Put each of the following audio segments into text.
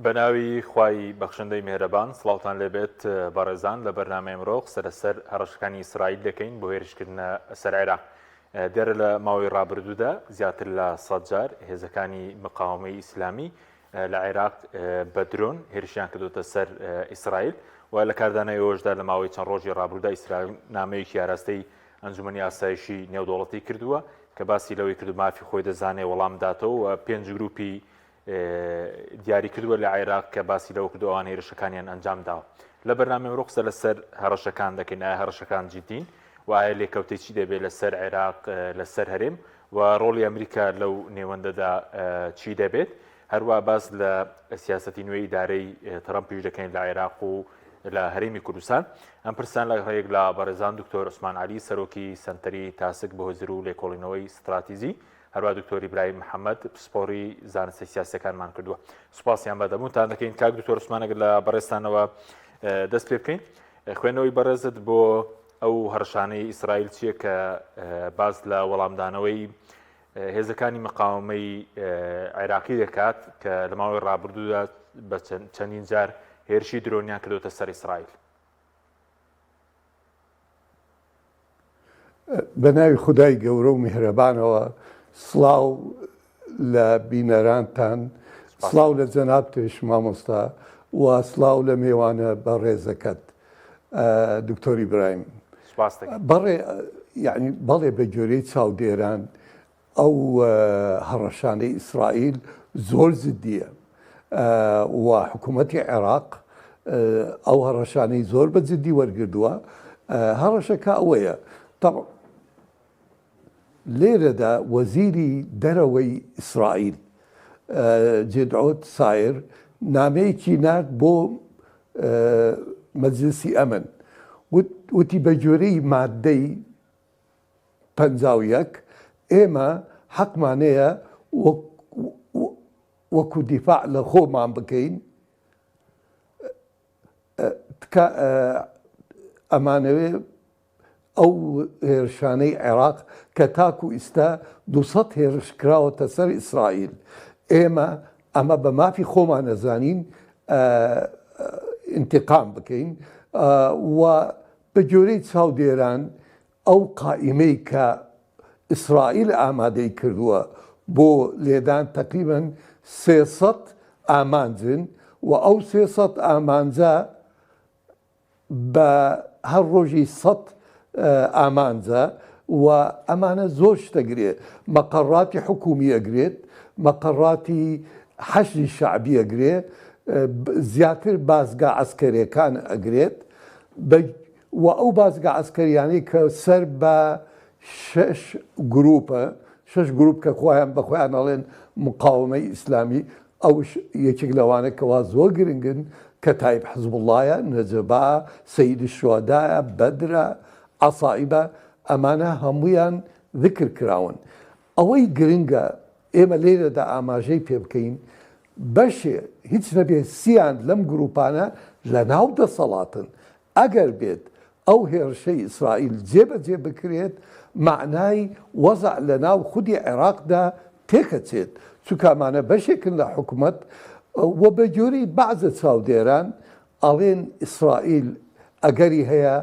بەناوی خوای بەخشندەی میهرەبان سڵاوتان لێبێت بەڕێزان لە بەرنامەی ئەمڕۆ سەرەسەر هەڕەشەکانی ئیسرائیل دەکەین بۆ هێرشکردنە سەر عێراق. دیارە لە ماوەی ڕابردوودا زیاتر لە 100 جار هێزەکانی مقاومەی ئیسلامی لە عێراق بە درۆن هێرشیان کردوتە سەر ئیسرائیل و لە کاردانەوەی ئەوەشدا لە ماوەی چەند ڕۆژی ڕابردوودا ئیسرائیل نامەیەکی یاراستەی ئەنجومەنی ئاسایشی نێودوڵەتی کردووە کە باسی لەوەی کردو مافی خۆی دەزانێ وەڵام داتەوە و 5 گروپی دیاری کردووە لە عێراق کە باسی لەوە کردو ئەوان هێرشەکانیان ئەنجام داوە. لە بەرنامەی ڕۆخسە لەسەر هەڕەشەکان دەکەین، ئایا هەڕەشەکان جددین و ئایا لێکەوتێکی دەبێت لەسەر عێراق لەسەر هەرێم و ڕۆڵی ئەمریکا لەو نێوەندەدا چی دەبێت، هەروە باس لە سیاسەتی نوێی ئیدارەی ترەمپیش دەکەین لە عێراق و لە هەرێمی کوردستان. ئەم پرسان لە ڕێک لە بەڕێزان دکتۆر عوسمان عەلی سەرۆکی سەنتەری تاسک بە هۆزر و لێکۆڵینەوەی ستراتیژی، هەروە دکتۆر ئیبراهیم محەممەد پسپۆڕی زانستی سیاسەکانمان کردووە. سوپاسیان بە دەموتان دەکەین. کاک دکتۆر عوسمان ئەگەر لە بەڕێستانەوە دەست پێ بکەین، خوێنەوەی بەڕێزت بۆ ئەو هەڕەشانەی ئیسرائیل چییە کە باز لە وەڵامدانەوەی هێزەکانی مقاومەی عێراقی دەکات کە لە ماوەی ڕابردوودا بە چەندین جار هێرشی درۆنیان کردوتە سەر ئیسرائیل؟ بە ناوی خودای گەورە و میهرەبانەوە سڵاو لە بینەرانتان، سڵاو لە جەنابتش مامۆستا و سڵاو لە میوانە بە ڕێزەکەت دکتۆر ئیبراهیم. یعنی بەڵێ بە گوێرەی چاودێران ئەو هەڕەشانەی ئیسرائیل زۆر زدیە و حکوومەتی عێراق ئەو هەڕەشانەی زۆر بە جددی وەرگردووە. هەڕەشەکە ئەوەیە لێرەدا وەزیری دەرەوەی ئیسرائیل جێدعۆت سایر نامەیەکی نرد بۆ مەجلیسی ئەمن، وتی بە گوێرەی مادەی 51 ئێمە حەقمانەیە وەکو دیفاع لە خۆمان بکەین، ئەمانەوێ ئەو هێرشانەی عێراق کە تاکو ئیستا 200 هێرش کراوەتە سەر ئیسرائیل، ئێمە ئەمە بە مافی خۆمان نەزانین ئینتیقام بکەین و بە گوێرەی چاودێران ئەو قائیمەی کە ئیسرائیل ئامادەی کردووە بۆ لێدان تقریباً 300 ئامانجن و ئەو 300 ئامانجە بە هەر ڕۆژی 100 ئامانجە و ئەمانە زۆر شتەگرێ، مەقەڕاتی حکومی ئەگرێت، مەقەڕاتی حەشری شعبی ئەگرێ، زیاتر بازگا عەسکەریەکان ئەگرێت و ئەو بازگا عەسکەریانەی کە سەر بە 6 گروپە، 6 گروپ کە خۆیان بە خۆیان ئەڵێن مقاومەی ئیسلامی، ئەوش یەکێک لەوانە کەوا زۆر گرنگن کە تایب حزبوڵایە، نەجەبا، سەیدی شوهەدایە، بەدرە، عەسائیبە، ئەمانە هەموویان ذکر کراون. ئەوەی گرنگە ئێمە لێرەدا ئاماژەی پێ بکەین بەشێ هیچ نەبێ سیان لەم گروپانە لە ناو دەسەڵاتن. ئەگەر بێت ئەو هێرشەی ئیسرائیل جێبەجێ بکرێت، معنای وەزع لە ناو خودی عێراقدا تێکەچێت، چونکە ئەمانە بەشێکن لە حکوومەت و بە گوێرەی بەعزە چاودێران ئەڵێن ئیسرائیل ئەگەری هەیە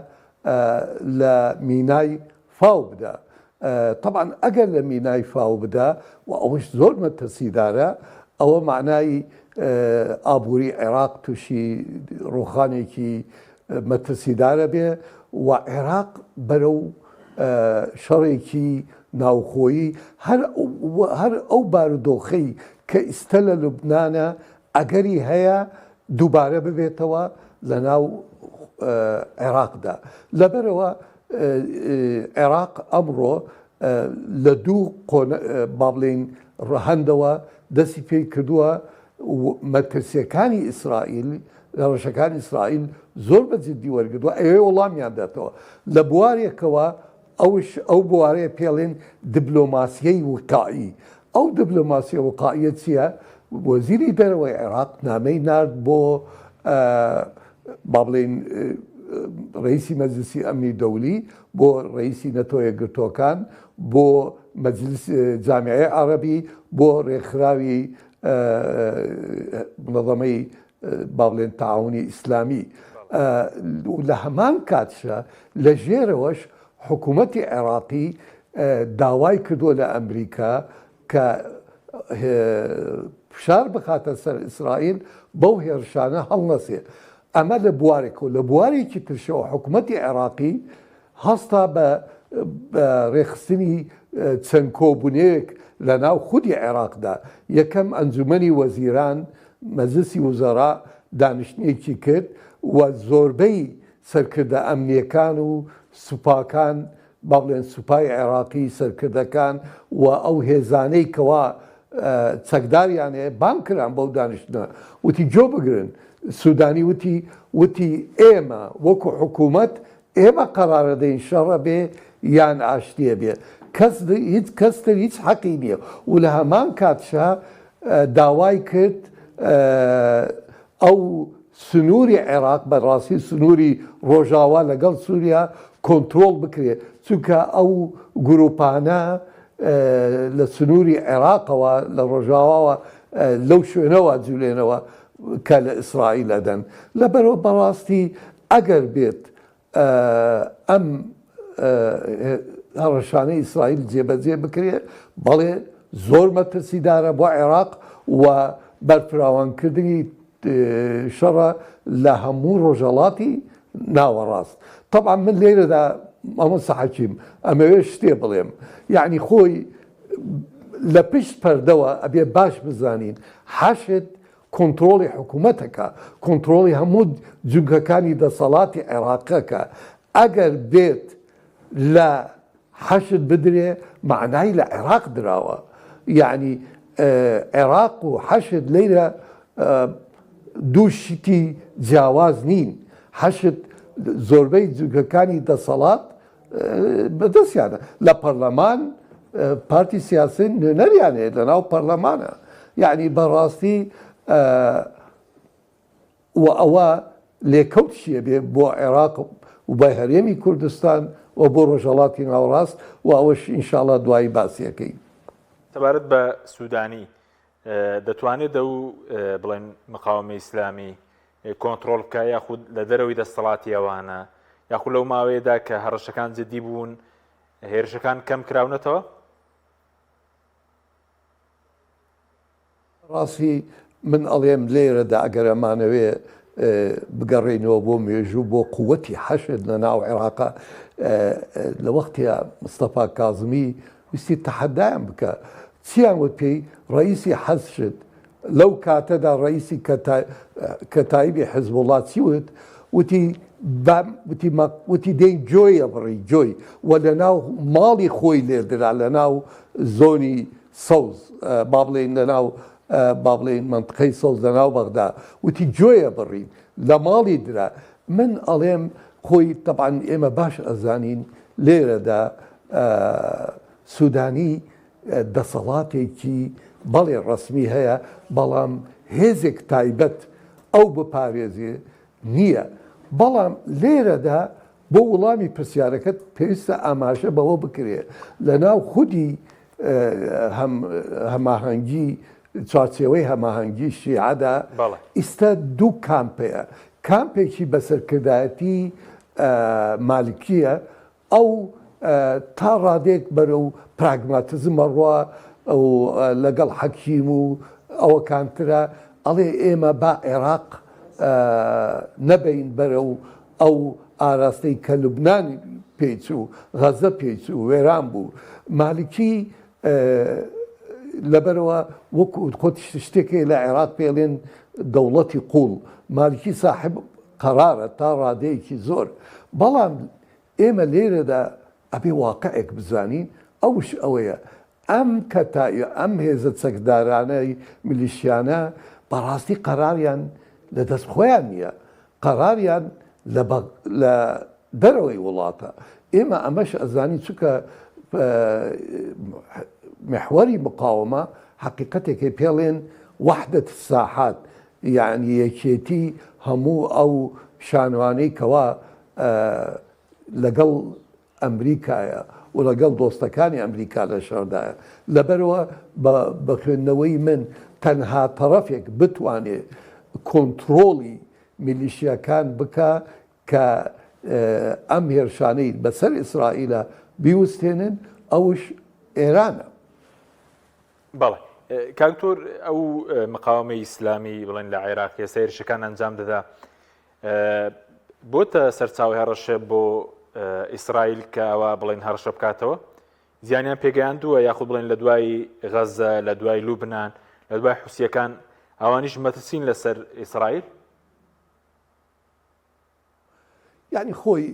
لە مینای فاو بدا. طبعا ئەگەر لە مینای فاو بدا و ئەوش زۆر مەترسیدارە، ئەوە معنای ئابووری عێراق تووشی ڕۆخانێکی مەترسیدارە بێ و عێراق بەرەو شەڕێکی ناوخۆیی هەر ئەو بارودۆخەی کە ئیستا لە لوبنانە ئەگەری هەیە دووبارە ببێتەوە لە ناو عێراقدا. لەبەرەوە عێراق ئەمڕۆ لە دوو با بڵێن ڕەهەندەوە دەستی پێی کردووە مەترسیەکانی ئیسرائیل لە ڕەشەکانی ئیسرائیل زۆر بە جددی وەرگردووە، ئەوێ وەڵامیان دێتەوە لە بوارێکەوە. ئەو بوارەیە پێڵێن دیبلۆماسیەی وقائی. ئەو دیبلۆماسیە وقائیە چییە؟ وەزیری دەرەوەی عێراق نامەی نرد بۆ با بڵێن ڕئیسی مەجلیسی ئەمنی دەولی، بۆ ڕئیسی نەتۆ یەکگرتووەکان، بۆ مەجلیس جامیعەی عەرەبی، بۆ ڕێکخراوی منظمەی باڵێن تاعاونی ئیسلامی لە هەمان کاتشە لە ژێرەوەش حکوومەتی عێراقی داوای کردووە لە ئەمریکا کە فشار بخاتە سەر ئیسرائیل بەو هێرشانە هەڵنەسێ. ئەمە لە بوارێکەوە لە بوارێکی ترشەوە حکوومەتی عێراقی هەستا بە ڕێخستنی چەند کۆبوونەیەک لە ناو خودی عێراقدا. یەکەم ئەنجومەنی وەزیران مەجلیسی وزەرا دانیشتنیەکی کرد و زۆربەی سەرکردە ئەمنیەکان و سوپاکان با بڵێن سوپای عێراقی سەرکردەکان و ئەو هێزانەی کەوا چەکداریانەیە بام کران بەو دانیشتنە وتی جۆ بگرن. سوودانی وتی ئێمە وەکو حکوومەت ئێمە قەرارە دەین شەڕە بێ یان ئاشتیە بێ، هیچ کەستر هیچ حەقی نییە. و لە هەمان کاتشە داوای کرد ئەو سنووری عێراق بەڕاستی سنووری ڕۆژاوا لەگەڵ سووریا کۆنتترۆل بکرێت، چونکە ئەو گروپانە لە سنووری عێراقەوە لە ڕۆژاواوە لەو شوێنەوە جوولێنەوە کە لە ئیسرائیل ئەدەن. لەبەرەوە بەڕاستی ئەگەر بێت ئەم هەڕەشانەی ئیسرائیل جێبەجێ بکرێت، بەڵێ زۆر مەترسیدارە بۆ عێراق و بەرپراوانکردنی شەڕە لە هەموو ڕۆژهەڵاتی ناوەڕاست. طبعا من لێرەدا مامۆستا حەکیم ئەمەوێ شتێ بڵێم، یعنی خۆی لە پشت پەردەوە ئەبێ باش بزانین حەشد کۆنتترۆلی حکوومەتەکە، کۆنتترۆلی هەموو جوگەکانی دەسەڵاتی عێراقەکە. ئەگەر بێت لە حەشد بدرێ معنای لە عێراق دراوە، یعنی عێراق و حەشد لەیرە دوو شتی جیاواز نین. حەشد زۆربەی جوگەکانی دەسەڵات بەدەستیانە لە پەرلەمان پارتی سیاسی نەریانێ لە ناو پەرلەمانە، یعنی بەڕاستی و ئەوە لێکەوتشیە بێ بۆ عێراق و بە هەرێمی کوردستان و بۆ ڕۆژهەڵاتی ناوەڕاست و ئەوەش ئینشاڵڵا دوایی باسیەکەی. سەبارەت بە سوودانی دەتوانێت دە و بڵێن مقاومەی ئیسلامی کۆنتترۆل بکە یاخود لە دەرەوەی دەسەڵاتی ئەوانە یاخود لەو ماوەیەدا کە هەڕەشەکان جدی بوون هێرشەکان کەم کراونەتەوە؟ ڕاستی من ئەڵێم لێرەدا ئەگەر ئەمانەوێ بگەڕێنەوە بۆ مێژوو بۆ قووەتی حەشد لە ناو عێراقا لە وەختیا مستەفا کاظمی ویستی تەحەدایان بکە. چیان وت پێی ڕئیسی حەشد لەو کاتەدا ڕئیسی کەتایبی حیزبوڵڵا چی وت؟ وتی دەی جۆیە بڕی جۆی و لە ناو ماڵی خۆی لێدرا لە ناو زۆنی سەوز با بڵێن لە ناو با بڵێن منطقەی سەوز لە ناو بەغدا وتی جۆیە بڕین لە ماڵی درا. من ئەڵێم خۆی تەبعاً ئێمە باش ئەزانین لێرەدا سوودانی دەسەڵاتێکی بەڵێ ڕسمی هەیە، بەڵام هێزێک تایبەت ئەو بپارێزێ نییە. بەڵام لێرەدا بۆ وڵامی پرسیارەکەت پێویستە ئاماژە بەوە بکرێ لە ناو خودی هەماهەنگی چارچێوەی هەماهەنگی شیعەدا ئیستا دوو کامپەیە. کامپێکی بەسەرکردایەتی مالکیە، ئەو تا ڕادێک بەرە و پراگماتزمە ڕوا ئەو لەگەڵ حەکیم و ئەوە کانترە ئەڵێ ئێمە با عێراق نەبین بەرە و ئەو ئاراستەی کە لوبنانی پێچوو غەزە پێچوو وێران بوو. مالکی لەبەرەوە وەکو خۆت شتێکی لە عێراق پێڵێن دەوڵەتی قوڵ، مالکی ساحب قەرارە تا ڕادەیەکی زۆر. بەڵام ئێمە لێرەدا ئەبێ واقعێک بزانین، ئەوش ئەوەیە ئەم هێزە چەکدارانەی میلیشیانە بەڕاستی قەراریان لە دەست خۆیان نییە، قەراریان لە دەرەوەی وڵاتە. ئێمە ئەمەش ئەزانی چونکە محوەری مقاومە حقیقەتێکی پێڵێن وحدەت الساحات، یعنی یەکێتی هەموو ئەو شانوانەی کەوا لەگەڵ ئەمریکایە و لەگەڵ دۆستەکانی ئەمریکا لە شەردایە. لەبەرەوە بە خوێندنەوەی من تەنها تەرەفێک بتوانێت کۆنتترۆڵی میلیشیەکان بکە کە ئەم هێرشانەی بەسەر ئیسرائیلە بیوستێنن ئەوش ئێرانە. بەڵێ کاکتۆر ئەو مقاومەی ئیسلامی بڵێن لە عێراقیە سەیرشەکان ئەنجام دەدا بۆتە سەرچاوی هەڕەشە بۆ ئیسرائیل کە ئەوە بڵێن هەڕەشە بکاتەوە زیانیان پێگەیاندووە یاخود بڵێن لە دوای غەزە لە دوای لوبنان لە دوای حوسیەکان ئەوانیش مەترسین لەسەر ئیسرائیل؟ یعنی خۆی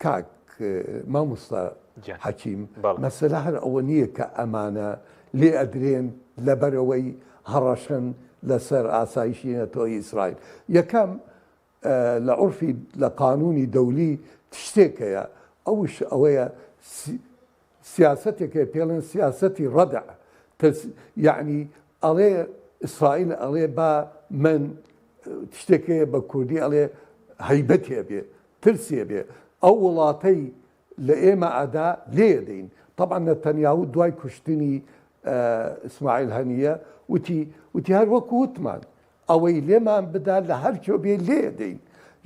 کاک مامۆستا حەکیم مەسەلە هەر ئەوە نییە کە ئەمانە لێ ئەدرێن لەبەرەوەی هەڕەشن لەسەر ئاسایشی نەتەوەی ئیسرائیل. یەکەم لە عورفی لە قانونی دەولی شتێکەیە ئەوش ئەوەیە سیاسەتێکە پێڵێن سیاسەتی ڕەدع یعنی ئەڵێ ئیسرائیل ئەڵێ با من شتێکەیە بە کوردی ئەڵێ هەیبەتێ بێ ترسێ بێ ئەو وڵاتەی لە ئێمە ئەدا لێ دەین. طبعا نەتەنیاهو دوای کوشتنی ئیسماعیل هەنیە وتی هەر وەکو وتمان ئەوەی لێمان بدا لە هەر کێ بێ لێ دەین.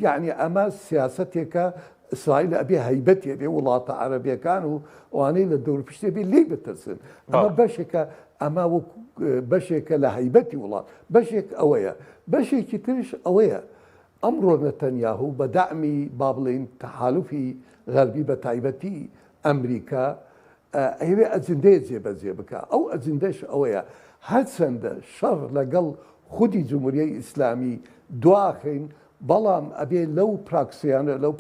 یعنی ئەمە سیاسەتێکە ئیسرائیل ئەبێ هەیبەتێ بێ وڵاتە عەرەبیەکان و ئەوانەی لە دەور پشتێ بێ لێ بترسن. ئەمە بەشێکە ئەمە بەشێکە لە هەیبەتی وڵات بەشێک ئەوەیە. بەشێکی ترش ئەوەیە ئەمڕۆ نەتەنیاهو بە داعمی با بڵێن تەحالوفی غەربی بە تایبەتی ئەمریکا ئەوێ ئەجندەیە جێبەجێ بکە. ئەو ئەجندەش ئەوەیە هەرچەندە شەڕ لەگەڵ خودی جمهوریەی ئیسلامی دواخین بەڵام ئەبێ لەو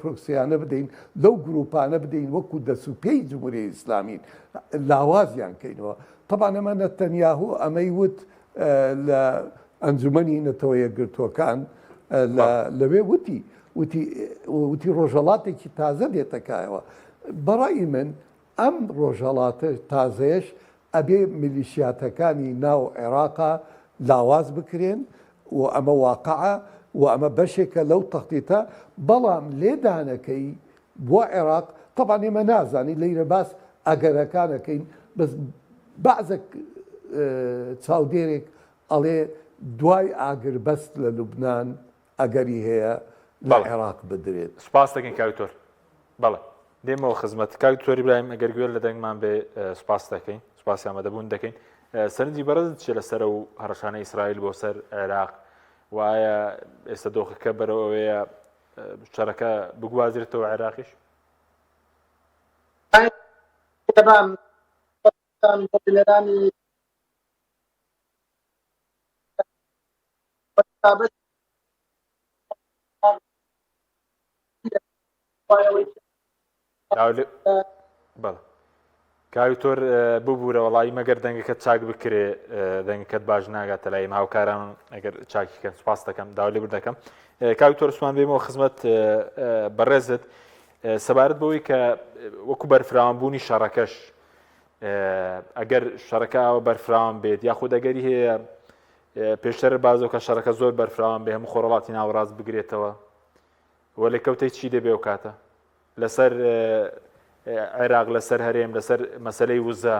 پرۆکسیانە بدەین لەو گروپانە بدەین وەکو دەسوپێی جمهوریەی ئیسلامی لاوازیان کەینەوە. طبعا ئەمە نەتەنیاهو ئەمەی وت لە ئەنجومەنی نەتەوە یەکگرتووەکان لەوێ وتی ڕۆژهەڵاتێکی تازە دێتەکایەوە. بەڕای من ئەم ڕۆژهەڵاتە تازەیەش ئەبێ میلیشیاتەکانی ناو عێراقا لاواز بکرێن و ئەمە واقعە و ئەمە بەشێکە لەو تەختیتە بەڵام لێدانەکەی بۆ عێراق طبعا ئێمە نازانی لەیرە باس ئەگەرەکانەکەین بەس بەعزێک چاودێرێک ئەڵێ دوای ئاگربەست لە لوبنان ئەگەری هەیە لە عێراق بدرێت. سوپاس دەکەین کاکتۆر. بەڵێ دێمەوە خزمەت کاکتۆری برایم ئەگەر گوێر لە دەنگمان بێ سوپاس دەکەین سوپاسی ئامادەبوون دەکەین. سەرنجی بەرزت چێ لەسەر و هەڕەشانە ئیسرائیل بۆ سەر عێراق وایە ئێستا دۆخەکە بەرەوەیە شەڕەکە بگوازرێتەوە عێراقیش؟ بەڵێ کاکتۆر ببوورە وەڵی مەگەر دەنگەکەت چاک بکرێ دەنگەکەت باش ناگاتە لای هاوکاران ئەگەر چاکیکەن سوپاس دەکەم داوای لێبور دەکەم. کاکتۆر عوسمان بێمەوە خزمەت بەڕێزت سەبارەت بەوەی کە وەکو بەرفراوانبوونی شەڕەکەش ئەگەر شەڕەکە ئەوە بەرفراوان بێت یاخود ئەگەری هەیە پێشتر بازەوە کە شەڕەکە زۆر بەرفراوان بێ هەموو خۆڕەڵاتی ناوەڕاست بگرێتەوە وە لێکەوتەی چی دەبێ و کاتە لەسەر عێراق لەسەر هەرێم لەسەر مەسەلەی وزە؟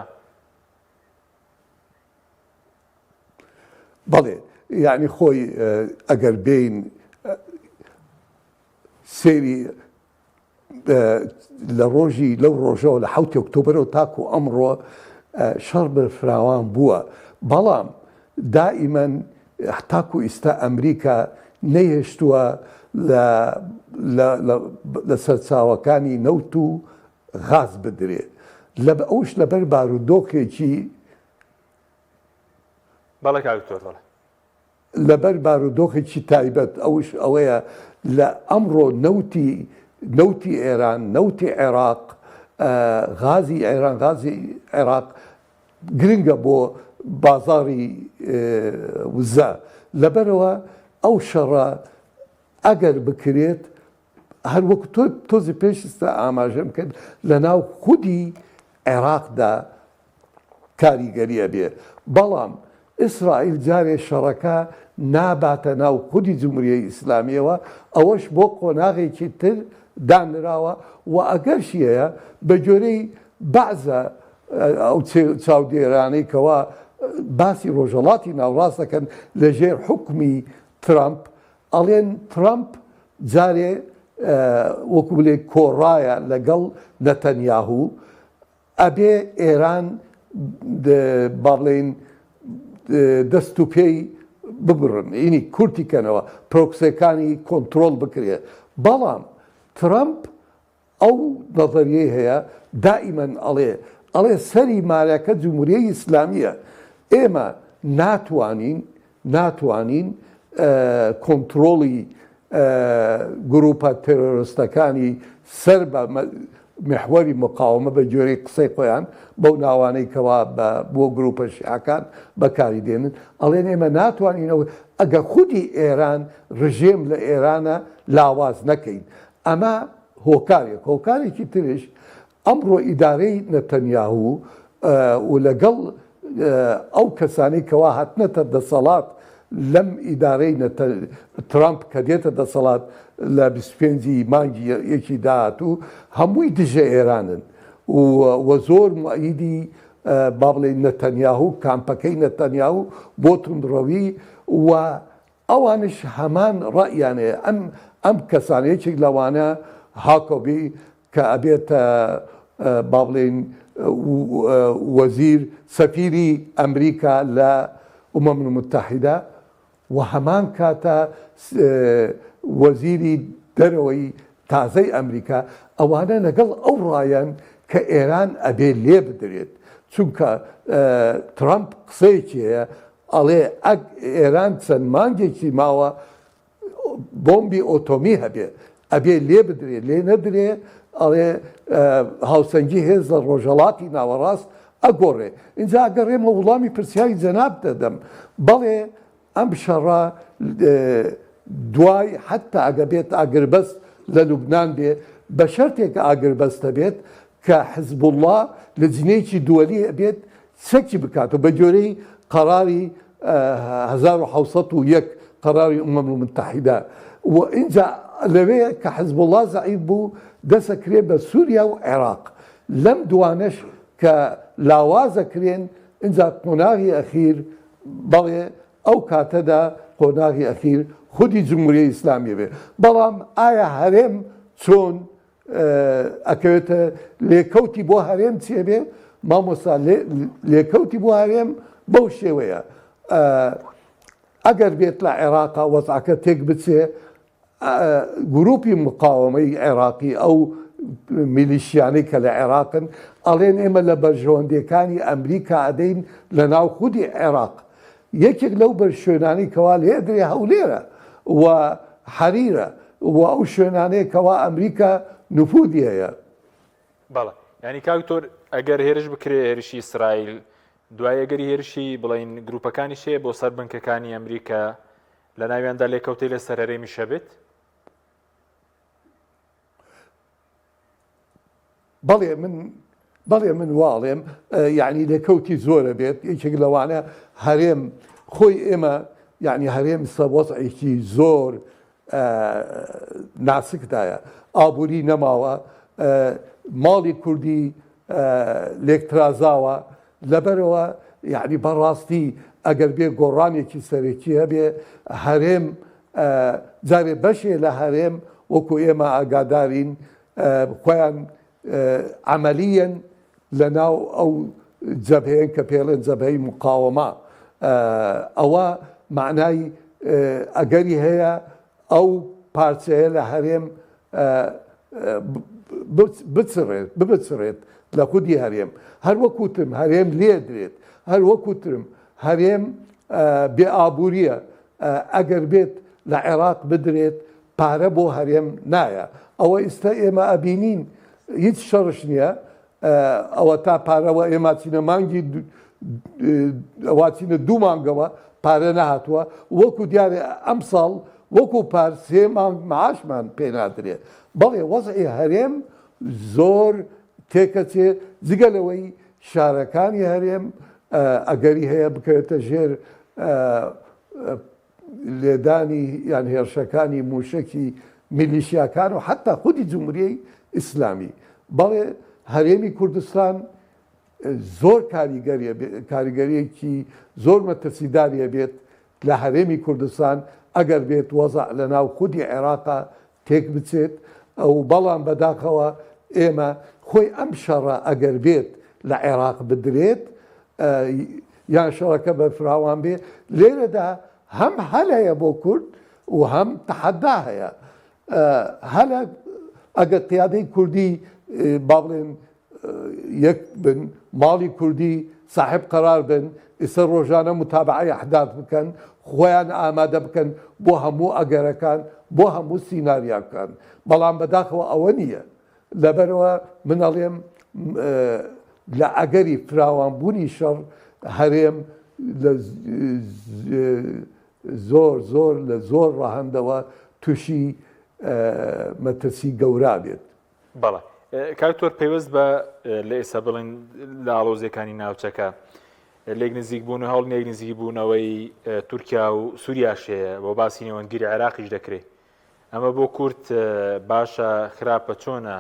بەڵێ یعنی خۆی ئەگەر بین سێری لە ڕۆژی لەو ڕۆژەوە لە 7 ئۆکتۆبرەوە تاکو ئەمڕۆ شەڕ بەرفراوان بووە بەڵام دائیمەن تاکو ئێستا ئەمریکا نەیهێشتووە لە سەرچاوەکانی نەوت و غاز بدرێت ئەوش لەبەر بارودۆخێکی بەڵێ کاکتۆر بەڵێ لەبەر بارودۆخێکی تایبەت ئەوش ئەوەیە لە ئەمڕۆ نەوتی ئێران نەوتی عێراق غازی ئێران غازی عێراق گرنگە بۆ بازاری وزە لەبەرەوە ئەو شەڕە ئەگەر بکرێت هەر وەکو تۆزی پێشستا ئاماژەم کرد لە ناو خودی عێراقدا کاریگەریە بێ بەڵام ئیسرائیل جارێ شەڕەکە ناباتە ناو خودی جمهوریەی ئیسلامیەوە ئەوەش بۆ قۆناغێکی تر دانراوە و ئەگەرشیەیە بە جۆرەی بەعزە ئەو چاودێرانەی کەوا باسی ڕۆژهەڵاتی ناوڕاست دەکەن لەژێر حکمی ترامپ ئەڵێن ترامپ جارێ وەکو بڵێ کۆڕایە لەگەڵ نەتەنیاهوو ئەبێ ئێران با بڵێن دەست و پێی ببڕن ئینی کورتیکەنەوە پرۆکسەکانی کۆنتترۆل بکرێ بەڵام ترامپ ئەو نەظریەی هەیە دائیمەن ئەڵێ سەری مارەکە جمهوریەی ئیسلامیە ئێمە ناتوانین کۆنتترۆڵی گروپە تێرۆریستەکانی سەر بە محوەری مقاومە بە جۆرەی قسەی خۆیان بەو ناوانەی کەوا بۆ گروپە شیعەکان بەکاری دێنن ئەڵێن ئێمە ناتوانینەوە ئەگە خودی ئێران ڕژێم لە ئێرانە لاواز نەکەین ئەمە هۆکارێکی ترش ئەمڕۆ ئیدارەی نەتەنیاهوو و لەگەڵ ئەو کەسانەی کەوا هاتنەتە دەسەڵات لەم ئیدارەی ترامپ کە دێتە دەسەڵات لە 25 مانگی یەکی داهاتوو هەمووی دژە ئێرانن و زۆر مؤیدی با بڵێن نەتەنیاهوو کامپەکەی نەتەنیاهوو بۆ توندڕەوی و ئەوانش هەمان ڕەیانەیە ئەم کەسانەیەکێک لەوانە هاکۆبی کە ئەبێتە با بڵێن وەزیر سەفیری ئەمریکا لە ئومەم المتحیدە و هەمان کاتە وەزیری دەرەوەی تازەی ئەمریکا ئەوانە لەگەڵ ئەو ڕایەن کە ئێران ئەبێ لێ بدرێت چونکە ترامپ قسەیەکی هەیە ئەڵێ ئێران چەند مانگێکی ماوە بۆمبی ئۆتۆمی هەبێ ئەبێ لێ بدرێ لێ نەدرێ ئەڵێ هاوسەنگی هێزە ڕۆژهەڵاتی ناوەڕاست ئەگۆڕێ اینجا ئەگەڕێمە وڵامی پرسیاری جەناب دەدەم بەڵێ ئەم شەڕە دوای حتا ئەگە بێت ئاگربەست لە لوبنان بێ بە شەرتێک ئاگربەستە بێت کە حزب الله لە جنێکی دووەلی بێت چەکی بکاتەوە بە جۆرەی قەراری 1970 قەراری ئومەم المتحیدە و اینجا لەوێ کە حزب الله زەعیف بوو دەسەکرێ بە سووریا و عێراق لەم دوانش کە لاوازەکرێن اینجا قۆناغی ئەخیر بەڵێ ئەو کاتەدا قۆناغی ئەخیر خودی جمهوریەی ئیسلامی بێ بەڵام ئایا هەرێم چۆن ئەکەوێتە لێکەوتی بۆ هەرێم چێ بێ مامۆستا لێکەوتی بۆ هەرێم بەو شێوەیە ئەگەر بێت لە عێراقا وەزعەکە تێک بچێ گروپی مقاومەی عێراقی ئەو میلیشیانەی کە لە عێراقن ئەڵێن ئێمە لە بەرژەوەندەکانی ئەمریکا ئەدەین لە ناو خودی عێراق یەکێک لەو بەر شوێنانی کەوا لێدرێ هەولێرە و حەریرە و ئەو شوێنانەیە کەوا ئەمریکا نفوذی هەیە بەڵێ ینی کاکتۆر ئەگەر هێرش بکرێ هێرشی ئیسرائیل دوای ئەگەری هێرشی بڵین گروپەکانی شەیە بۆ سەر بنکەکانی ئەمریکا لە ناویاندا لێکەوتەی لە سەرەرێمی شەبێت بەڵێ من واڵێم یعنی لێکەوتی زۆرە بێت یەکێک لەوانە هەرێم خۆی ئێمە یعنی هەرێم سەوەزعێکی زۆر ناسکدایە ئابووری نەماوە ماڵی کوردی لێکترازاوە لەبەرەوە یعنی بەڕاستی ئەگەر بێ گۆڕانێکی سەرەکی هەبێ هەرێم جارێ بەشێ لە هەرێم وەکو ئێمە ئاگادارین خۆیان عملیەن لە ناو ئەو جەبهەیەن کە پێڵێن جەبهەی مقاومە ئەوە معنای ئەگەری هەیە ئەو پارچەیە لە هەرێم ببچڕێت لە خودی هەرێم هەر وەکوتم هەرێم لێ درێت هەر وەکوترم هەرێم بێ ئابووریە ئەگەر بێت لە عێراق بدرێت پارە بۆ هەرێم نایە ئەوە ئێستا ئێمە ئەبینین هیچ شەڕش نییە ئەوە تا پارەوە ئێمە چینە مانگی ئەوچینە دوو مانگەوە پارە نەهاتووە وەکو دیارێ ئەم ساڵ وەکو پار سێ مانگ معاشمان پێ نادرێت بەڵێ وەزعی هەرێم زۆر تێکەچێ جگەلەوەی شارەکانی هەرێم ئەگەری هەیە بکەوێتە ژێر لێدانی یان هێرشەکانی موشکی میلیشیاکان و حتا خودی جمهوریەی ئیسلامی بەڵێ هەرێمی کوردستان زۆر کاریگەریەکی زۆر مەترسیداریە بێت لە هەرێمی کوردستان ئەگەر بێت وەزع لە ناو خودی عێراقا تێک بچێت ئەو بەڵام بەداخەوە ئێمە خۆی ئەم شەڕە ئەگەر بێت لە عێراق بدرێت یان شەڕەکە بە فراوان بێ لێرەدا هەم هەل هەیە بۆ کورد و هەم تەحەدا هەیە هەلە ئەگەر قیادەی کوردی با بڵێن یەک بن ماڵی کوردی صاحب قرار بن ئێستا ڕۆژانە متابعەی ئەحداث بکەن خۆیان ئامادە بکەن بۆ هەموو ئەگەرەکان بۆ هەموو سیناریاکان بەڵام بەداخەوە ئەوە نییە لەبەرەوە من ئەڵێم لە ئەگەری فراوانبوونی شەڕ هەرێم زۆر لە زۆر ڕەهەندەوە تووشی مەترسی گەورا بێت. بەڵێ کاکتۆر پێوەست بە لە ئێستا بڵێن لە ئاڵۆزیەکانی ناوچەکە لێک نزیک بوون و هەوڵ نێک نزیک بوونەوەی تورکیا و سووریاشەیە بۆ باسی نێوەندگیری عێراقیش دەکرێت ئەمە بۆ کورد باشە خراپە چۆنە؟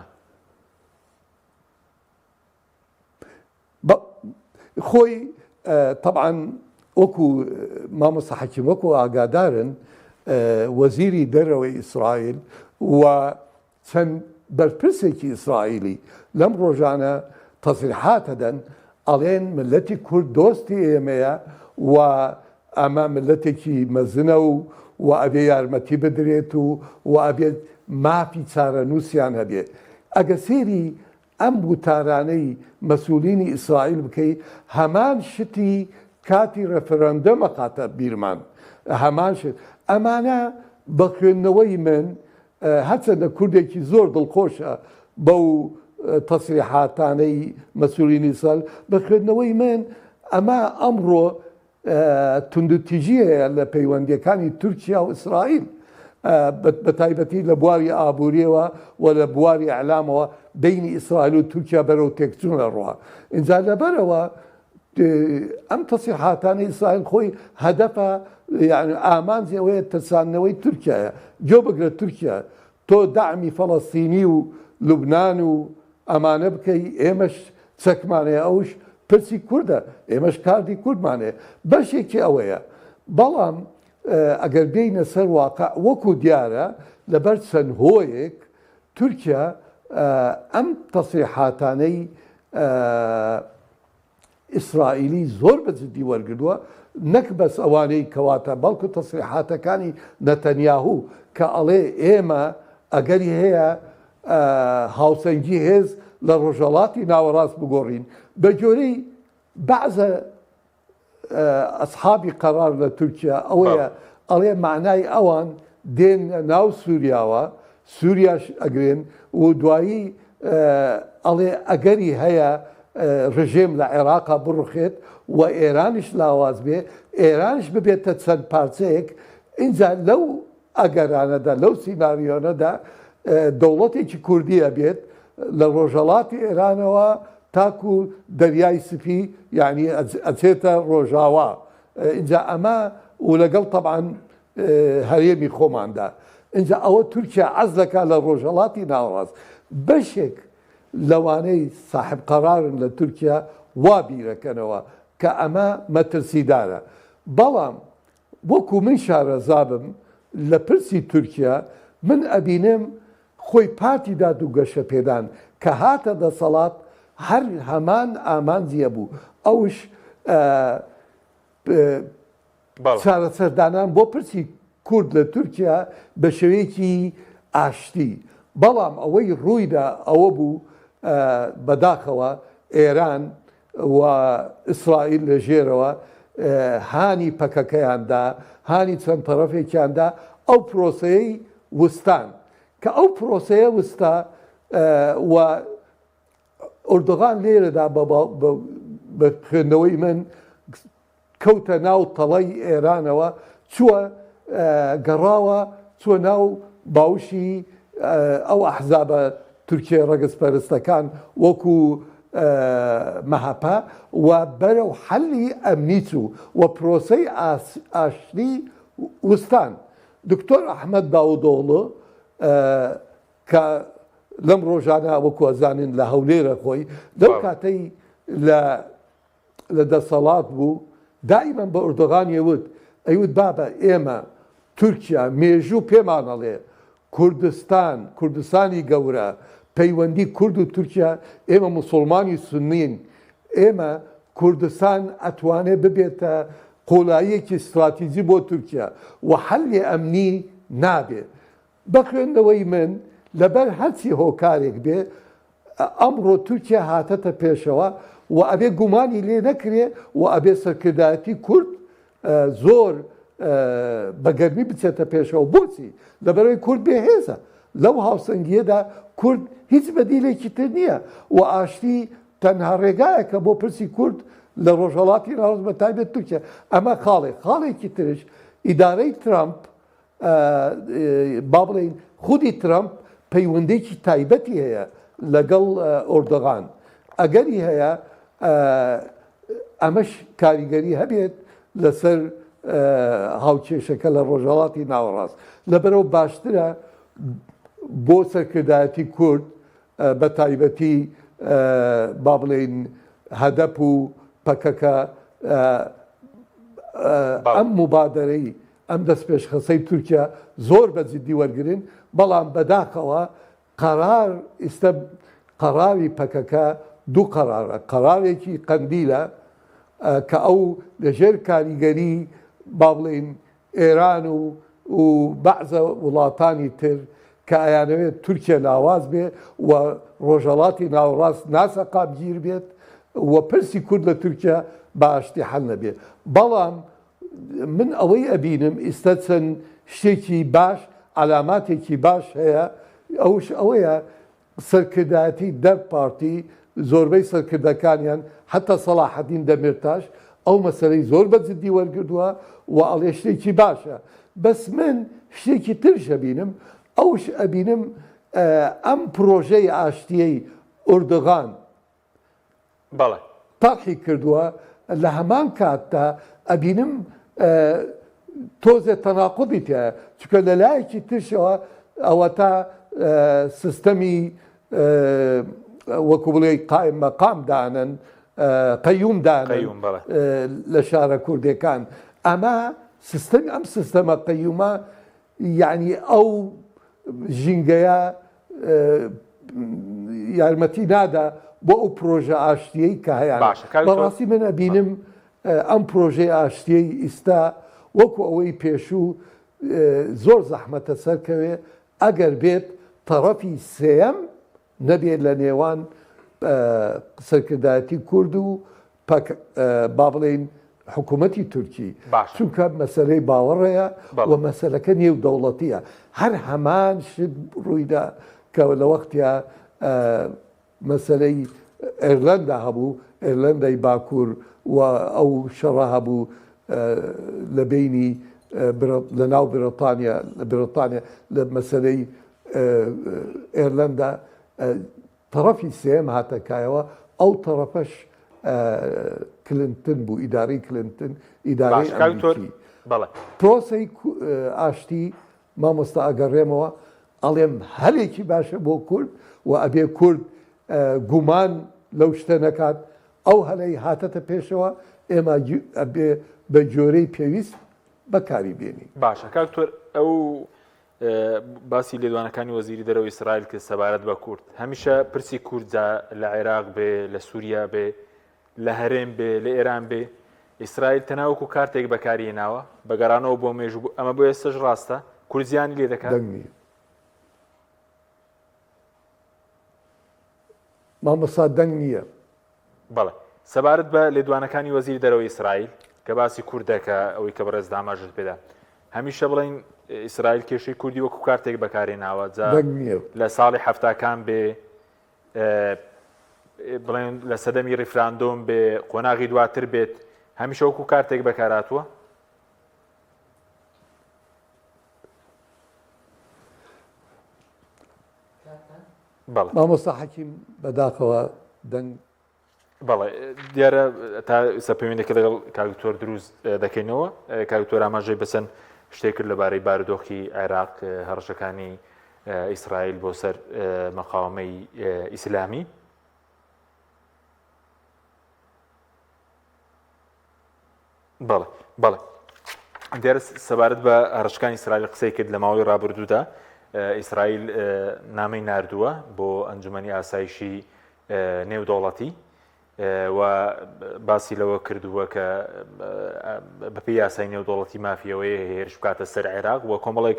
خۆی طبعاً وەکو مامۆستا حەکیم وەکو ئاگادارن وەزیری دەرەوەی ئیسرائیل و چەند بەرپرسێکی ئیسرائیلی لەم ڕۆژانە تەسریحات دەدەن ئەڵێن ملەتی کورد دۆستی ئێمەیە و ئەمە ملەتێکی مەزنە و ئەبێ یارمەتی بدرێت و ئەبێت مافی چارە نووسیان هەبێت ئەگە سێری ئەم وتارانەی مەسئولینی ئیسرائیل بکەی هەمان شتی کاتی ڕەفرەندەمە قاتە بیرمان هەمان شت ئەمانە بە خوێندنەوەی من هەرچەندە کوردێکی زۆر دڵخۆشە بەو تەسریحاتانەی مەسئولینی ئیسرائیل بە خوێندنەوەی من ئەمە ئەمڕۆ توندوتیژیەیە لە پەیوەندیەکانی تورکیا و ئیسرائیل بە تایبەتی لە بواری ئابووریەوە و لە بواری ئەعلامەوە بینی ئیسرائیل و تورکیا بەرەو تێکچوونە ڕوا ئینجا لەبەرەوە ئەم تەسریحاتانی ئیسرائیل خۆی هەدەفە یعنی ئامانجی ئەوەیە ترساندنەوەی تورکیایە گوێ بگرە تورکیا تۆ داعمی فەڵەستینی و لوبنان و ئەمانە بکەی ئێمەش چەکمانەیە ئەوش پرسی کووردە ئێمەش کاردی کوردمانەیە بەشێکی ئەوەیە بەڵام ئەگەر بینە سەر واقع وەکو دیارە لەبەر چەند هۆیەک تورکیا ئەم تەسریحاتانەی ئیسرائیلی زۆر بەجددی وەرگردووە نەک بەس ئەوانەی کەواتە بەڵکو تەسریحاتەکانی نەتەنیاهوو کە ئەڵێ ئێمە ئەگەری هەیە هاوسەنگی هێز لە ڕۆژهەڵاتی ناوەڕاست بگۆڕین بە جۆرەی بەعزە ئەسحابی قەرار لە تورکیا ئەوەیە ئەڵێ معنای ئەوان دێن ناو سووریاوە سووریاش ئەگرێن و دوایی ئەڵێ ئەگەری هەیە ڕژێم لە عێراقا بڕوخێت و ئێرانیش لاواز بێ ئێرانش ببێتە چەند پارچەیەک اینجا لەو ئەگەرانەدا لەو سیناریۆنەدا دەوڵەتێکی کوردیە بێت لە ڕۆژهەڵاتی ئێرانەوە تاکو دەریای سپی یعنی ئەچێتە ڕۆژاوا اینجا ئەمە و لەگەڵ طبعاً هەرێمی خۆماندا اینجا ئەوە تورکیا عەز دەکات لە ڕۆژهەڵاتی ناوەڕاست بەشێک لەوانەی صاحب قەرارن لە تورکیا وا بیرەکەنەوە کە ئەمە مەترسیدارە بەڵام وەکو من شارەزابم لە پرسی تورکیا من ئەبینم خۆی پارتی داد و گەشە پێدان کە هاتە دەسەڵات هەر هەمان ئامانجیە بوو ئەوش چارەسەردانان بۆ پرسی کورد لە تورکیا بە شێوەیەکی ئاشتی بەڵام ئەوەی ڕوویدا ئەوە بوو بەداخەوە ئێران و ئیسرائیل لە ژێرەوە هانی پەکەکەیاندا هانی چەند تەرەفێکیاندا ئەو پرۆسەیەی وستان کە ئەو پرۆسەیە وستە و ئوردوغان لێرەدا بە خوێندنەوەی من کەوتە ناو تەڵەی ئێرانەوە چووە گەڕاوە چووە ناو باوشی ئەو ئەحزابە تورکیە ڕەگەزپەرستەکان وەکو مەهەپا و بەرەو حەلی ئەمنی چوو و پرۆسەی ئاشتی وستان دکتۆر ئەحمەد داوودۆغڵو کە لەم ڕۆژانە وەکو ئەزانین لە هەولێرە خۆی لەو کاتەی لە دەسەڵات بوو دائیمەن بە ئوردوغان یەوت ئەیوت بابە ئێمە تورکیا مێژوو پێمانەڵێ کوردستانی گەورە پەیوەندی کورد و تورکیا ئێمە موسڵمانی سنین ئێمە کوردستان ئەتوانێت ببێتە قۆڵاییەکی استراتیژی بۆ تورکیا و حەلی ئەمنی نابێت بە خوێندنەوەی من لەبەر هەرچی هۆکارێک بێ ئەمڕۆ تورکیا هاتەتە پێشەوە و ئەبێ گومانی لێ نەکرێ و ئەبێ سەرکردایەتی کورد زۆر بەگەرمی بچێتە پێشەوە بۆچی لەبەرەوەی کورد بێهێزە لەو هاوسەنگیەدا کورد هیچ بەدیلێکی تر نییە و ئاشتی تەنها ڕێگایەکە بۆ پرسی کورد لە ڕۆژهەڵاتی ناوەڕاست بە تایبەت تورکیا ئەمە خاڵێکی ترش ئیدارەی ترامپ با بڵێین خودی ترامپ پەیوەندێکی تایبەتی هەیە لەگەڵ ئۆردۆغان ئەگەری هەیە ئەمەش کاریگەری هەبێت لەسەر هاوکێشەکە لە ڕۆژهەڵاتی ناوەڕاست لەبەرەوە باشترە بۆ سەرکردایەتی کورد بە تایبەتی با بڵێن هەدەپ و پەکەکە ئەم مبادرەی ئەم دەست پێشخەسەی تورکیا زۆر بەجددی وەرگن بەڵام بەداخەوە قەراوی پەکەکە دوو قەرارە قەرارێکی قەندیلە کە ئەو لەژێر کاریگەری با بڵێن ئێران و بەعزە وڵاتانی تر کە ئەیانەوێت تورکیا لاواز بێ و ڕۆژهەڵاتی ناوەڕاست ناسەقامگیر بێت و پرسی کورد لە تورکیا باشتی حەل نەبێت بەڵام من ئەوەی ئەبینم ئێستا چەند شتێکی باش علاماتێکی باش هەیە ئەوش ئەوەیە سەرکردایەتی دەر پارتی زۆربەی سەرکردەکانیان حتا سەلاحەدین دەمێرتاش ئەو مەسەلەی زۆر بەجددی وەرگردووە و ئەڵێ شتێکی باشە بەس من شتێکی ترش ئەبینم ئەوش ئەبینم ئەم پرۆژەی ئاشتیەی ئوردوغان بەڵێ تاقی کردووە لە هەمان کاتتا ئەبینم تۆزێ تەناقضی تایە چکە لەلایەکی ترشەوە ئەوە تا سیستەمی وەکو بڵێ قایم مەقام دانن قەیوم دانن لە شارە کوردەکان ئەمە ئەم سیستەمە قەیومە یعنی ئەو ژینگەیە یارمەتی نادا بۆ ئەو پرۆژە ئاشتیەی کە هەیە بەڕاستی من ئەبینم ئەم پرۆژەی ئاشتیەی ئیستا وەکو ئەوەی پێشوو زۆر زەحمەتە سەرکەوێ ئەگەر بێت تەڕەفی سێەم نەبێت لە نێوان سەرکردایەتی کورد و با بڵێن حکوومەتی تورکی چونکە مەسەلەی باوەڕەیە و مەسەلەکە نێو دەوڵەتیە هەر هەمان شت ڕوویدا کە لە وەختیا مەسەلەی ئێرلەندا هەبوو ئێرلەندای باکوور و ئەو شەڕە هەبوو لە بینی لە ناو بریتانیا لە مەسەلەی ئێرلەندا تەڕەفی سێم هاتەکایەوە ئەو تەڕەفەش کلنتن بوو ئیدارەی کلنتن ئیدارەی ئەمریکی پرۆسەی ئاشتی مامۆستا ئەگەڕێمەوە ئەڵێم هەرێکی باشە بۆ کورد و ئەبێ کورد گومان لەو شتە نەکات ئەو هەلەی هاتەتە پێشەوە ئێمە ئەبێ بە جۆرەی پێویست بەکاری بێنی باشە کاکتۆر ئەو باسی لێدوانەکانی وەزیری دەرەوەی ئیسرائیل کە سەبارەت بە کورد هەمیشە پرسی کوردجا لە عێراق بێ لە سووریا بێ لە هەرێم بێ لە ئێران بێ ئیسرائیل تەناوەکو کارتێک بەکاری هێناوە بەگەڕانەوە بۆ مێژوو ئەمە بۆ ئێستش ڕاستە کورزیانی لێ دەکات مامۆستا دەنگ نییە بەڵێ سەبارەت بە لێدوانەکانی وەزیری دەرەوەی ئیسرائیل کە باسی کوردەکە ئەوەی کە بەڕێز داماژت پێدا هەمیشە بڵین ئیسرائیل کێشەی کوردی وەکو کارتێک بەکارهێناوە لە ساڵی هەفتاکان بێ بڵێن لە سەدەمی ڕیفراندۆم بێ قۆناغی دواتر بێت هەمیشە وەکو کارتێک بەکاراتوە مامۆستا حەکیم بەداخەوە دەنگ بەڵێ دیارە تا سەپەیوەندێکە لەگەڵ کاکتۆر دروست دەکەینەوە کاکتۆر ئاماژەی بەسەن شتێک کرد لەبارەی بارودۆخی عێراق هەڕەشەکانی ئیسرائیل بۆ سەر مەقاومەی ئیسلامی بەڵێ دیارە سەبارەت بە هەڕەشەکانی ئیسرائیل قسەی کرد لە ماوەی ڕابردوودا. ئیسرائیل نامەی ناردووە بۆ ئەنجومەنی ئاسایشی نێودەوڵەتی و باسی لەوە کردووە کە بەپێی یاسای نێودەوڵەتی مافیەوەی هێرش بکاتە سەر عێراق و کۆمەڵێک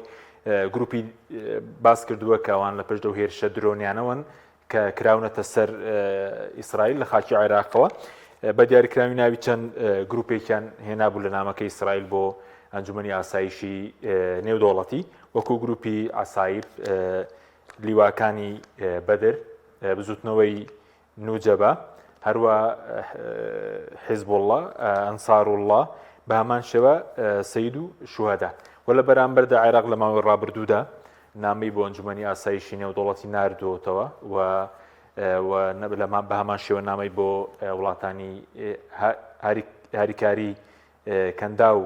گروپی باس کردووە کە ئەوان لە پشت ئەو هێرشە درۆنیانەوەن کە کراونەتە سەر ئیسرائیل لە خاکی عێراقەوە. بە دیاریکراوی ناوی چەند گروپێکیان هێنابوو لە نامەکەی ئیسرائیل بۆ ئەنجومەنی ئاسایشی نێودەوڵەتی وەکو گروپی ئاسایب، لیواکانی بەدر، بزوتنەوەی نوجەبە، هەروە حیزبوڵڵا، ئەنساروڵڵا، بە هەمان شێوە سەید و شوهەدا. و لە بەرامبەردا عێراق لە ماوەی ڕابردوودا نامەی بۆ ئەنجومەنی ئاسایشی نێودەوڵەتی ناردووەتەوە و بە هەمان شێوە نامەی بۆ وڵاتانی هاریکاری کەندا و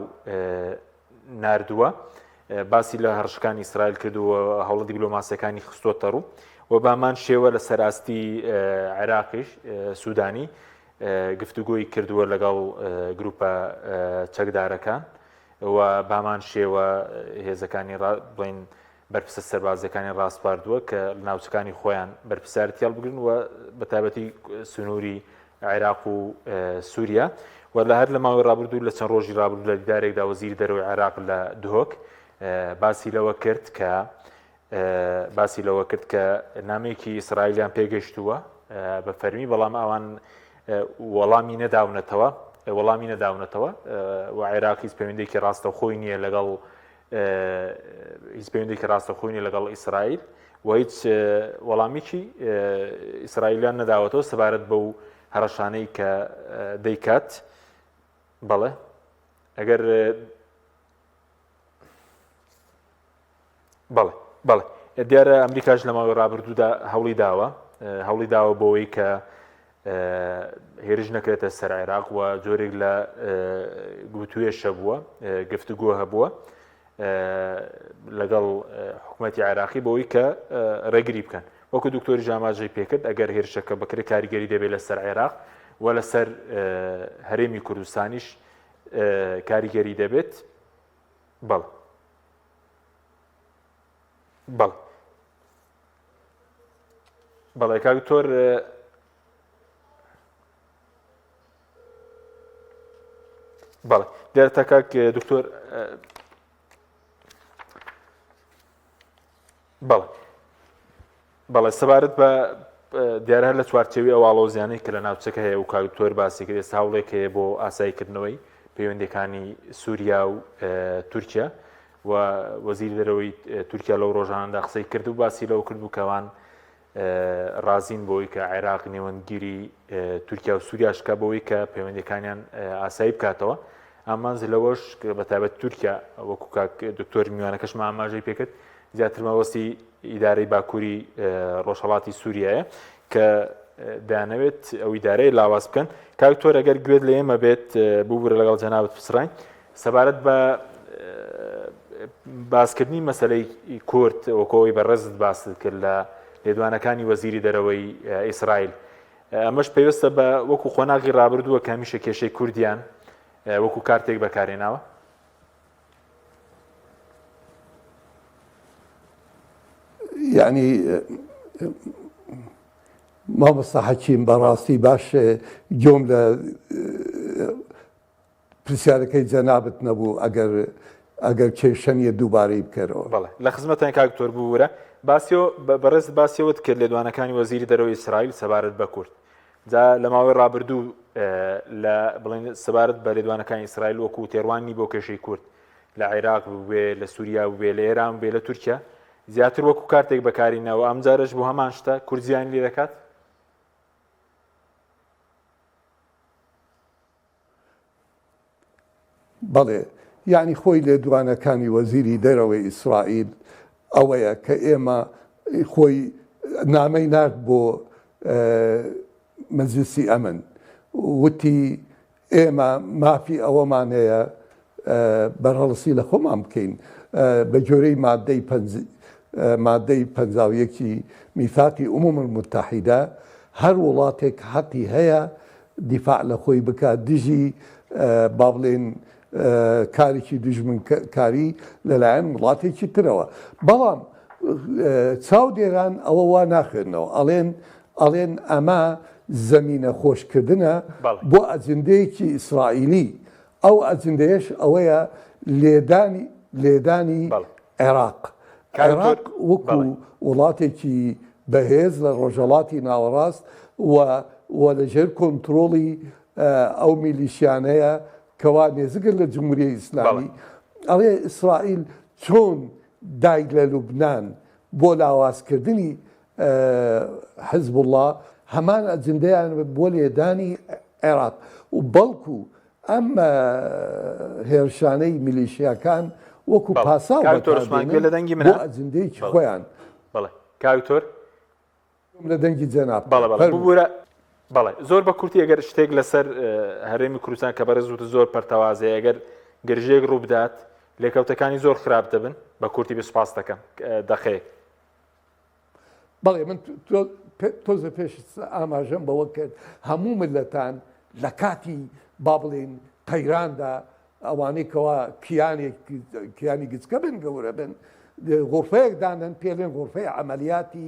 ناردووە. باسی لە هەڕەشەکانی ئیسرائیل کردووە، هەوڵە دیبلۆماسیەکانی خستۆتە ڕوو و بە هەمان شێوە لە سەراستی عێراقیش سوودانی گفتوگۆی کردووە لەگەڵ گروپە چەکدارەکان و بە هەمان شێوە هێزەکانی بڵین بەرپرسە سەربازەکانی ڕاستپاردووە کە ناوچەکانی خۆیان بەرپرسیارەتی هەڵبگرن و بەتایبەتی سنووری عێراق و سووریا. و لە هەر لە ماوەی ڕابردوو لە چەند ڕۆژی ڕابردوو لە دیدارێکدا وەزیری دەرەوەی عێراق لە دهۆک باسی لەوە کرد کە نامەیەکی ئیسرائیلیان پێگەشتووە بە فەرمی، بەڵام ئەوان وەڵامی نەداونەتەوە و عێراق هیچ پەیوەندێکی ڕاستەوخۆی نییە لەگەڵ ئیسرائیل و هیچ وەڵامێکی ئیسرائیلیان نەداوەتەوە سەبارەت بەو هەڕەشانەی کە دەیکات. بەڵێ ئەگەر بەڵێ دیارە ئەمریکاش لە ماوەی ڕابردوودا هەوڵی داوە بۆەوەی کە هێرش نەکرێتە سەر عێراق و جۆرێک لە گوتوێشە بووە، گفتوگۆ هەبووە لەگەڵ حکوومەتی عێراقی بەوەی کە ڕێگری بکەن. وەکو دکتۆری ژاماژەی پێکرد ئەگەر هێرشەکە بەکرێ کاریگەری دەبێت لەسەر عێراق و لەسەر هەرێمی کوردستانیش کاریگەری دەبێت. بەڵێ کاکتۆر بەڵێ دیارە کاک دکتۆر بەڵێ سەبارەت بە دیارە هەر لە چوارچێوی ئەواڵۆزیانەی کە لە ناوچەکە هەیە و کاکتۆر باسی کرد ئێستا هەوڵێک هەیە بۆ ئاساییکردنەوەی پەیوەندیەکانی سووریا و تورکیا و وەزیری دەرەوەی تورکیا لەو ڕۆژانەدا قسەی کرد و باسی لەو کرد و کەوان ڕازین بۆی کە عێراق نێوەندگیری تورکیا و سووریاشکە بۆی کە پەیوەندیەکانیان ئاسایی بکاتەوە. ئامانز لەوەش بەتابەت تورکیا وەکو کاک دکتۆر میوانەکەشمە ئاماژەی پێکرد زیاتر مەوەستی ئیدارەی باکووری ڕۆژهەڵاتی سووریایە کە دەیانەوێت ئەو ئیدارەی لاواز بکەن. کاکتۆر ئەگەر گوێت لە ئێمە بێت ببوورە لەگەڵ جەنابەت پسڕین سەبارەت بە باسکردنی مەسەلەی کورد وەکەوەی بەڕێزت باست کرد لە لێدوانەکانی وەزیری دەرەوەی ئیسرائیل. ئەمەش پێویستە بە وەکو خۆناغی ڕابردووە کە هەمیشە کێشەی کوردیان وەکو کارتێک بەکارهێناوە. یعنی مامۆستا حەکیم بەڕاستی باش گۆم لە پرسیارەکەی جەنابەت نەبوو ئەگەر کێشەنیە دووبارەی بکەرەوە. بەڵێ لە خزمەتان کاکتۆر بوورە بەڕێز باسیەوەت کرد لێدوانەکانی وەزیری دەرەوەی ئیسرائیل سەبارەت بە کورد. جا لە ماوەی ڕابردوو لە بڵێن سەبارەت بە لێدوانەکانی ئیسرائیل وەکو تێڕوانی بۆ کێشەی کورد لە عێراق بوێ، لە سووریا بوێ، لە ئێران بوێ، لە تورکیا زیاتر وەکو کارتێک بەکارینەوە ئەم جارەش بۆ هەمان شتە کوردزیانی لێ دەکات. بەڵێ یعنی خۆی لێدوانەکانی وەزیری دەرەوەی ئیسرائیل ئەوەیە کە ئێمە خۆی نامەی نارد بۆ مەجلیسی ئەمن وتی ئێمە مافی ئەوەمان هەیە بەرهەڵسی لە خۆمان بکەین بە جۆرەی مادەی 51 میثاقی ئوموم المتحیدە هەر وڵاتێک حەقی هەیە دیفاع لە خۆی بکات دژی با بڵێن کارێکی دژمنکاری لەلایەن وڵاتێکی ترەوە بەڵام چاو دێران ئەوە وا ناخێنەوە ئەڵێن ئەمە زەمینە خۆشکردنە بۆ ئەجندەیەکی ئیسرائیلی ئەو ئەجندەیەش ئەوەیە لێدانی عێراق وەکو وڵاتێکی بەهێز لە ڕۆژهەڵاتی ناوەڕاست و لەژێر کۆنتترۆڵی ئەو میلیشیانەیە کەوا نێزگەر لە جمهوریە ئیسلامی ئەڵێ ئیسرائیل چۆن دایک لە لوبنان بۆ لاوازکردنی حزب الله هەمان ئەجندەیان بۆ لێدانی عێراق و بەڵکو ئەم هێرشانەی میلیشیاکان وەکو پاساو بۆ ئەجندەیەکی خۆیان کاوتۆر لە دەنگی جەناب بەڵێ زۆر بە کورتی ئەگەر شتێک لەسەر هەرێمی کوردستان کە بەرز وتە زۆر پەرتەوازەیە ئەگەر گرژێک ڕوو بدات لێکەوتەکانی زۆر خراپ دەبن بە کورتی بسپاس دەکەم دەخەیە بەڵێ من تۆزە پێش ئاماژەم بەوە کرد هەموو ملەتان لە کاتی با بڵێن قەیراندا ئەوانەی کەوا کیانی گچکە بن گەورە بن غورفەیەک دانن پێڵێن غورفەی عەمەلیاتی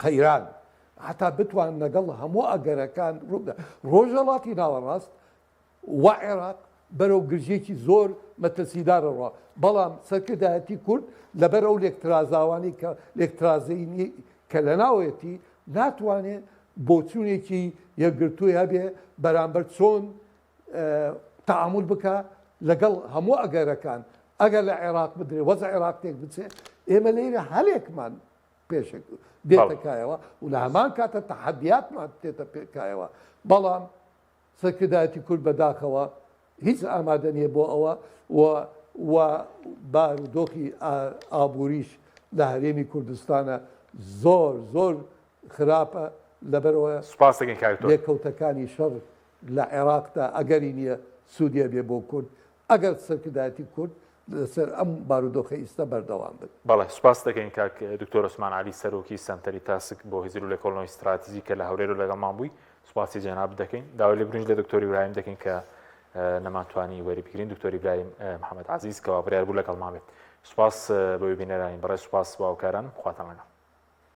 قەیران حتا بتوان لەگەڵ هەموو ئەگەرەکان ڕوودا ڕۆژهەڵاتی ناوەڕاست و عێراق بەرەو گرژێکی زۆر مەترسیدارەڕە بەڵام سەرکردایەتی کورد لەبەر ئەو لێکترازاوانی کە لێکترازەی کە لە ناوەتی ناتوانێت بۆچوونێکی یەکگرتووی هەبێ بەرامبەر چۆن تەعامل بکە لەگەڵ هەموو ئەگەرەکان ئەگەر لە عێراق بدرێ وەزە عێراق تێک بچێ ئێمە لەیرە هەلێکمان پێشک دێتەکایەوە و لە هەمان کاتە تەحەدیاتمان تێتە پێکایەوە بەڵام سەرکردایەتی کورد بەداخەوە هیچ ئامادە نییە بۆ ئەوە و بارودۆخی ئابووریش لە هەرێمی کوردستانە زۆر خراپە لەبەرەوە سوپاس دەکەین کاکتۆر لێکەوتەکانی شەڕ لە عێراقدا ئەگەری نییە سوودیە بێ بۆ کورد ئەگەر سەرکردایەتی کورد لەسەر ئەم بارودۆخی ئێستا بەردەوام بن بەڵێ سوپاس دەکەین کاک دکتۆر عوسمان عەلی سەرۆکی سەنتەری تاسک بۆ هێزی و لێکۆڵینەوەی استراتیژی کە لە هەورێر و لەگەڵمان بووی سوپاسی جەناب دەکەین داوای لێ برنج لە دکتۆری ئیبراهیم دەکەین کە نەماتوانی وەریبگرین دکتۆری ئیبراهیم محەممەد عەزیز کەوا بڕیار بوو لەگەڵمان بێت سوپاس بەوەی بینەرانی بەڕێز سوپاس باوکاران خواتان لەگەڵ